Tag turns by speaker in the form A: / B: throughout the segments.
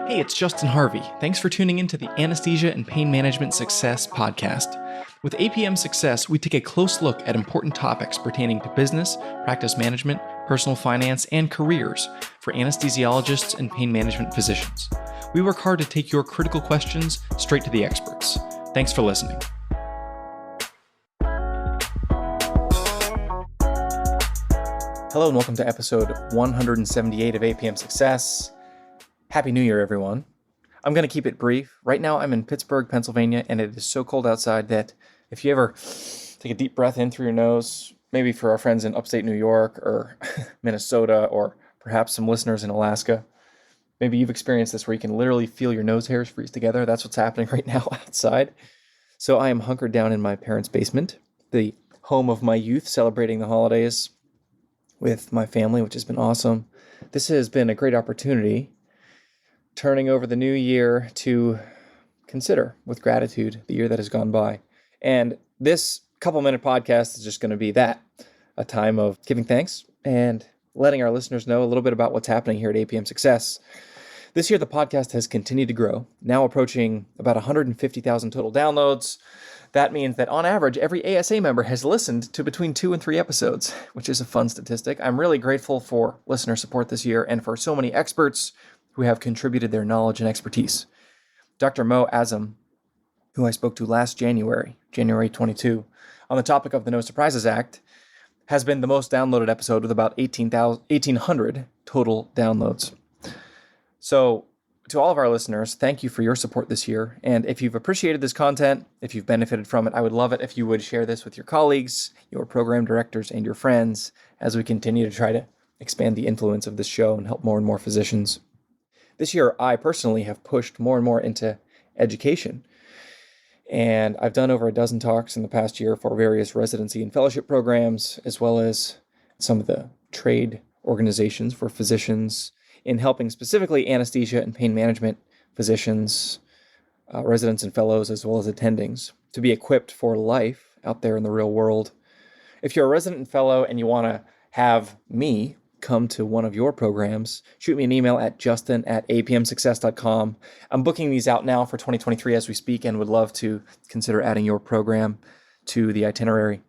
A: Hey, it's Justin Harvey. Thanks for tuning into the Anesthesia and Pain Management Success podcast. With APM Success, we take a close look at important topics pertaining to business, practice management, personal finance, and careers for anesthesiologists and pain management physicians. We work hard to take your critical questions straight to the experts. Thanks for listening. Hello and welcome to episode 178 of APM Success. Happy New Year, everyone. I'm going to keep it brief. Right now I'm in Pittsburgh, Pennsylvania, and it is so cold outside that if you ever take a deep breath in through your nose, maybe for our friends in upstate New York or Minnesota, or perhaps some listeners in Alaska, maybe you've experienced this where you can literally feel your nose hairs freeze together. That's what's happening right now outside. So I am hunkered down in my parents' basement, the home of my youth, celebrating the holidays with my family, which has been awesome. This has been a great opportunity, turning over the new year to consider with gratitude the year that has gone by. And this couple-minute podcast is just going to be that, a time of giving thanks and letting our listeners know a little bit about what's happening here at APM Success. This year, the podcast has continued to grow, now approaching about 150,000 total downloads. That means that on average, every ASA member has listened to between 2 and 3 episodes, which is a fun statistic. I'm really grateful for listener support this year and for so many experts who have contributed their knowledge and expertise. Dr. Mo Azam, who I spoke to last January 22, on the topic of the No Surprises Act, has been the most downloaded episode with about 1,800 total downloads. So, to all of our listeners, thank you for your support this year. And if you've appreciated this content, if you've benefited from it, I would love it if you would share this with your colleagues, your program directors, and your friends as we continue to try to expand the influence of this show and help more and more physicians. This year, I personally have pushed more and more into education. And I've done over a dozen talks in the past year for various residency and fellowship programs, as well as some of the trade organizations for physicians, in helping specifically anesthesia and pain management physicians, residents and fellows, as well as attendings, to be equipped for life out there in the real world. If you're a resident and fellow and you want to have me come to one of your programs, shoot me an email at justin@apmsuccess.com. I'm booking these out now for 2023 as we speak and would love to consider adding your program to the itinerary.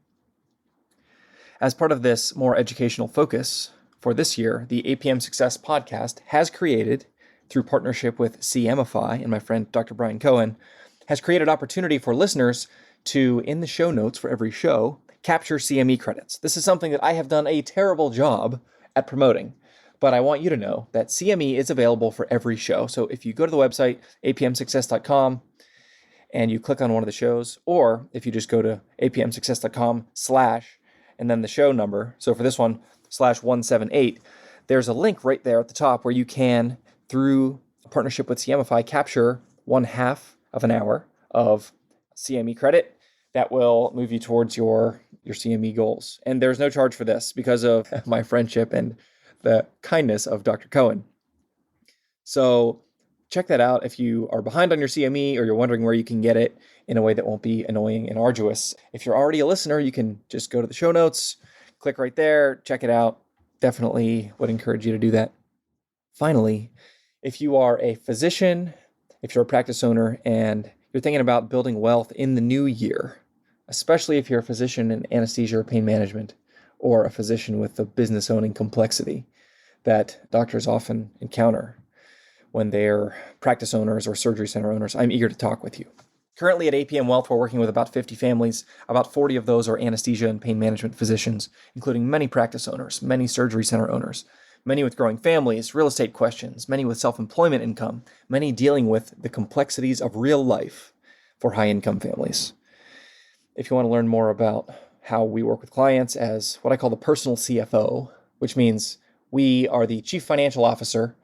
A: As part of this more educational focus, for this year, the APM Success podcast has created, through partnership with CME and my friend Dr. Brian Cohen, has created opportunity for listeners to, in the show notes for every show, capture CME credits. This is something that I have done a terrible job at promoting, but I want you to know that CME is available for every show. So if you go to the website, apmsuccess.com, and you click on one of the shows, or if you just go to apmsuccess.com/ and then the show number, so for this one, /178, there's a link right there at the top where you can, through a partnership with CME, capture 1/2 of an hour of CME credit that will move you towards your CME goals. And there's no charge for this because of my friendship and the kindness of Dr. Cohen. So check that out if you are behind on your CME or you're wondering where you can get it in a way that won't be annoying and arduous. If you're already a listener, you can just go to the show notes, click right there, check it out. Definitely would encourage you to do that. Finally, if you are a physician, if you're a practice owner, and you're thinking about building wealth in the new year, especially if you're a physician in anesthesia or pain management, or a physician with the business owning complexity that doctors often encounter when they're practice owners or surgery center owners, I'm eager to talk with you. Currently at APM Wealth, we're working with about 50 families. About 40 of those are anesthesia and pain management physicians, including many practice owners, many surgery center owners, many with growing families, real estate questions, many with self-employment income, many dealing with the complexities of real life for high-income families. If you want to learn more about how we work with clients as what I call the personal CFO, which means we are the chief financial officer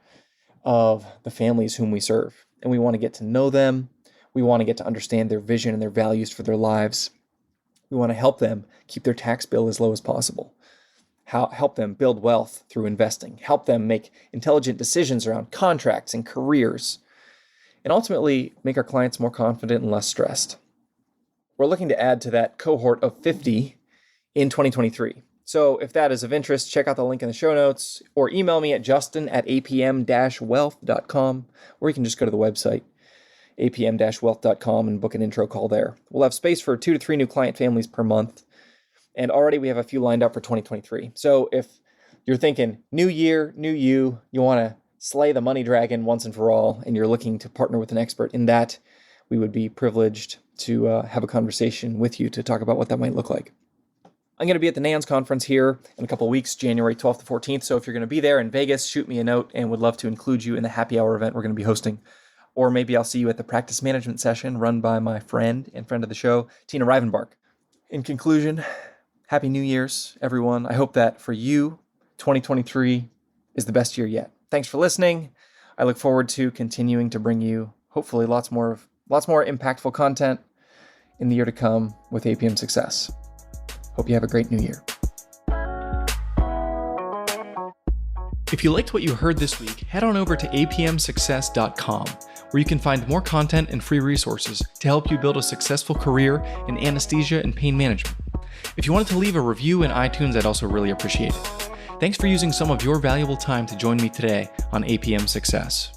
A: of the families whom we serve, and we want to get to know them. We want to get to understand their vision and their values for their lives. We want to help them keep their tax bill as low as possible. Help them build wealth through investing. Help them make intelligent decisions around contracts and careers. And ultimately, make our clients more confident and less stressed. We're looking to add to that cohort of 50 in 2023. So if that is of interest, check out the link in the show notes or email me at justin@apm-wealth.com, or you can just go to the website, apm-wealth.com, and book an intro call there. We'll have space for 2 to 3 new client families per month, and already we have a few lined up for 2023. So if you're thinking, new year, new you want to slay the money dragon once and for all, and you're looking to partner with an expert in that, we would be privileged to have a conversation with you to talk about what that might look like. I'm going to be at the NANS conference here in a couple of weeks, January 12th to 14th. So if you're going to be there in Vegas, shoot me a note and would love to include you in the happy hour event we're going to be hosting. Or maybe I'll see you at the practice management session run by my friend and friend of the show, Tina Rivenbark. In conclusion, Happy New Year's, everyone. I hope that for you, 2023 is the best year yet. Thanks for listening. I look forward to continuing to bring you, hopefully, lots more impactful content in the year to come with APM Success. Hope you have a great new year. If you liked what you heard this week, head on over to apmsuccess.com, where you can find more content and free resources to help you build a successful career in anesthesia and pain management. If you wanted to leave a review in iTunes, I'd also really appreciate it. Thanks for using some of your valuable time to join me today on APM Success.